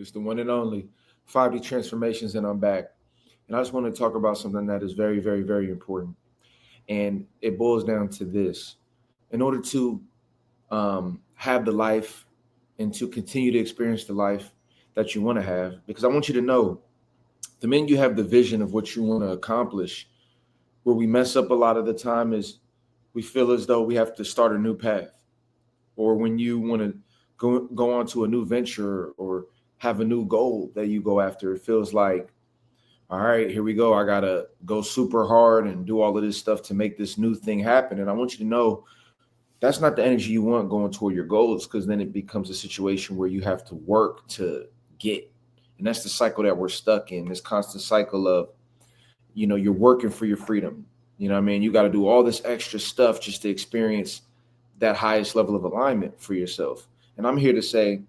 It's the one and only 5D Transformations, and I'm back. And I just want to talk about something that is very, very, very important. And it boils down to this: in order to have the life and to continue to experience the life that you want to have, because I want you to know the minute you have the vision of what you want to accomplish, where we mess up a lot of the time is we feel as though we have to start a new path, or when you want to go on to a new venture or have a new goal that you go after, it feels like, all right, here we go. I gotta go super hard and do all of this stuff to make this new thing happen. And I want you to know that's not the energy you want going toward your goals, because then it becomes a situation where you have to work to get. And that's the cycle that we're stuck in, this constant cycle of, you're working for your freedom. You know what I mean? You got to do all this extra stuff just to experience that highest level of alignment for yourself. And I'm here to say,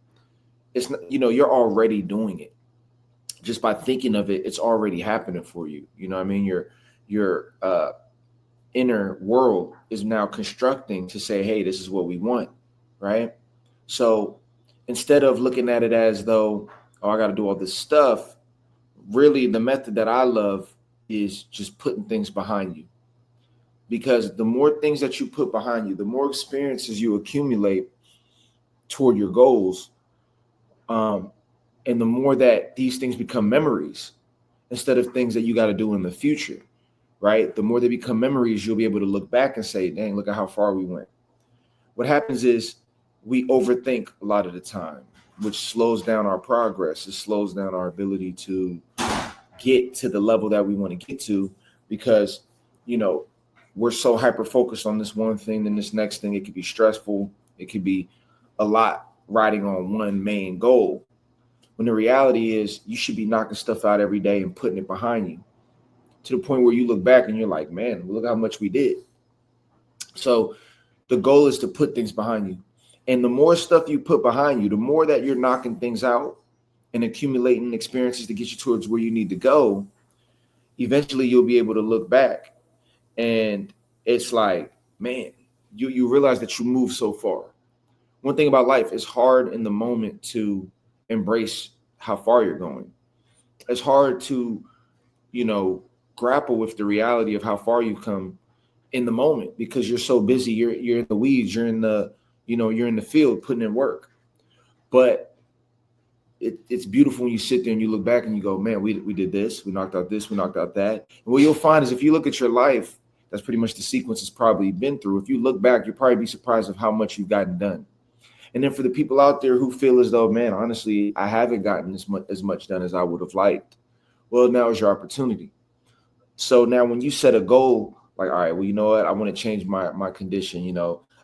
it's not, you're already doing it. Just by thinking of it, it's already happening for you. You know what I mean? Your inner world is now constructing to say, hey, this is what we want, right? So instead of looking at it as though, oh, I got to do all this stuff, really the method that I love is just putting things behind you. Because the more things that you put behind you, the more experiences you accumulate toward your goals, um, and the more that these things become memories instead of things that you got to do in the future, right? The more they become memories, you'll be able to look back and say, dang, look at how far we went. What happens is we overthink a lot of the time, which slows down our progress. It slows down our ability to get to the level that we want to get to, because, you know, we're so hyper focused on this one thing, then this next thing. It could be stressful. It could be a lot riding on one main goal. When the reality is you should be knocking stuff out every day and putting it behind you, to the point where you look back and you're like, man, look how much we did. So the goal is to put things behind you. And the more stuff you put behind you, the more that you're knocking things out and accumulating experiences to get you towards where you need to go, eventually you'll be able to look back and it's like, man, you realize that you moved so far. One thing about life, it's hard in the moment to embrace how far you're going. It's hard to, you know, grapple with the reality of how far you've come in the moment, because you're so busy. You're in the weeds. You're in the, you're in the field putting in work. But it's beautiful when you sit there and you look back and you go, man, we did this. We knocked out this. We knocked out that. And what you'll find is if you look at your life, that's pretty much the sequence it's probably been through. If you look back, you'll probably be surprised of how much you've gotten done. And then for the people out there who feel as though, man, honestly, I haven't gotten as much done as I would have liked. Well, now is your opportunity. So now when you set a goal, like, all right, well, you know what? I want to change my condition.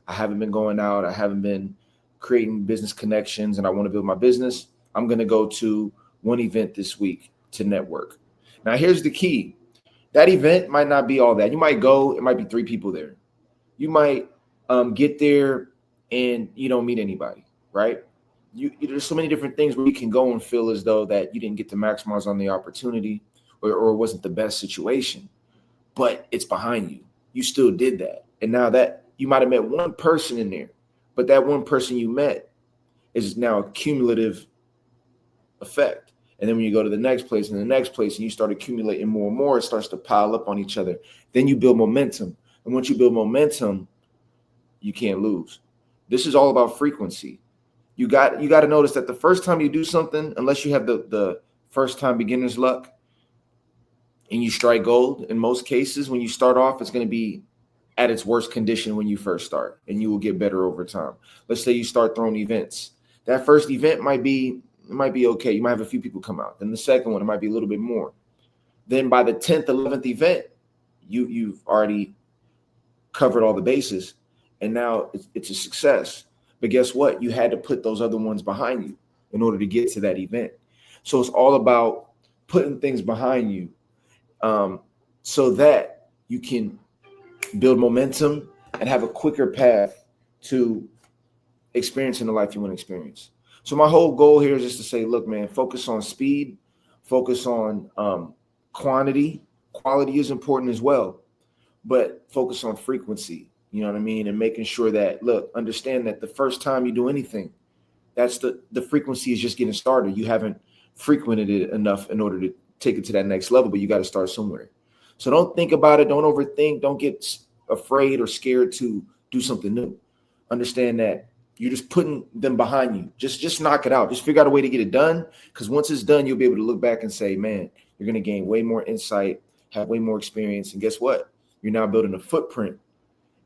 I haven't been going out. I haven't been creating business connections, and I want to build my business. I'm going to go to one event this week to network. Now, here's the key. That event might not be all that. You might go, it might be 3 people there. You might get there and you don't meet anybody, right? There's so many different things where you can go and feel as though that you didn't get to maximize on the opportunity, or it wasn't the best situation, but it's behind you. You still did that. And now that you might have met one person in there, but that one person you met is now a cumulative effect. And then when you go to the next place and the next place and you start accumulating more and more, it starts to pile up on each other. Then you build momentum. And once you build momentum, you can't lose. This is all about frequency. You got to notice that the first time you do something, unless you have the first time beginner's luck and you strike gold, in most cases, when you start off, it's going to be at its worst condition when you first start, and you will get better over time. Let's say you start throwing events. That first event might be okay. You might have a few people come out. Then the second one, it might be a little bit more. Then by the 10th, 11th event, you've already covered all the bases, and now it's a success. But guess what? You had to put those other ones behind you in order to get to that event. So it's all about putting things behind you, so that you can build momentum and have a quicker path to experiencing the life you want to experience. So my whole goal here is just to say, look, man, focus on speed, focus on quantity. Quality is important as well, but focus on frequency. You know what I mean? And making sure that, look, understand that the first time you do anything, That's the frequency is just getting started. You haven't frequented it enough in order to take it to that next level, but you got to start somewhere. So don't think about it. Don't overthink. Don't get afraid or scared to do something new. Understand that you're just putting them behind you. Just knock it out. Just figure out a way to get it done. Because once it's done, you'll be able to look back and say, man, you're going to gain way more insight, have way more experience. And guess what? You're now building a footprint.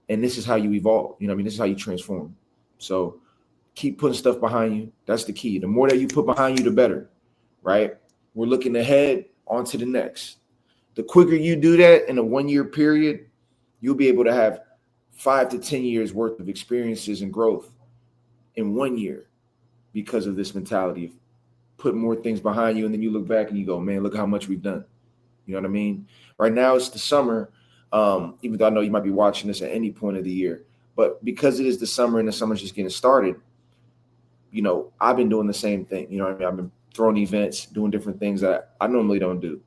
And this is how you evolve. You know what I mean? This is how you transform. So keep putting stuff behind you. That's the key. The more that you put behind you, the better, right? We're looking ahead on to the next. The quicker you do that in a 1 year period, you'll be able to have 5 to 10 years worth of experiences and growth in 1 year because of this mentality of putting more things behind you. And then you look back and you go, man, look how much we've done. You know what I mean? Right now it's the summer. Even though I know you might be watching this at any point of the year, but because it is the summer and the summer's just getting started, you know, I've been doing the same thing. You know what I mean? I've been throwing events, doing different things that I normally don't do.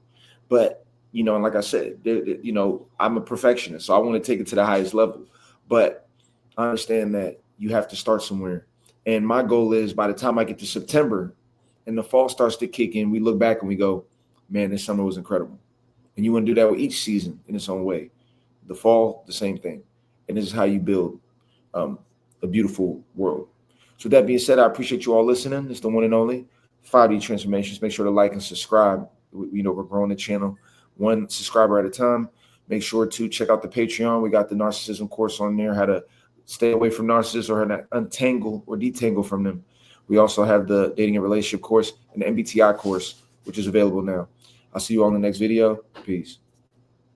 But, you know, and like I said, you know, I'm a perfectionist, so I want to take it to the highest level. But I understand that you have to start somewhere. And my goal is by the time I get to September and the fall starts to kick in, we look back and we go, man, this summer was incredible. And you want to do that with each season in its own way. The fall, the same thing. And this is how you build a beautiful world. So that being said, I appreciate you all listening. It's the one and only 5D Transformations. Make sure to like and subscribe. You know, we're growing the channel one subscriber at a time. Make sure to check out the Patreon. We got the narcissism course on there, how to stay away from narcissists or how to untangle or detangle from them. We also have the dating and relationship course and the MBTI course, which is available now. I'll see you all in the next video. Peace.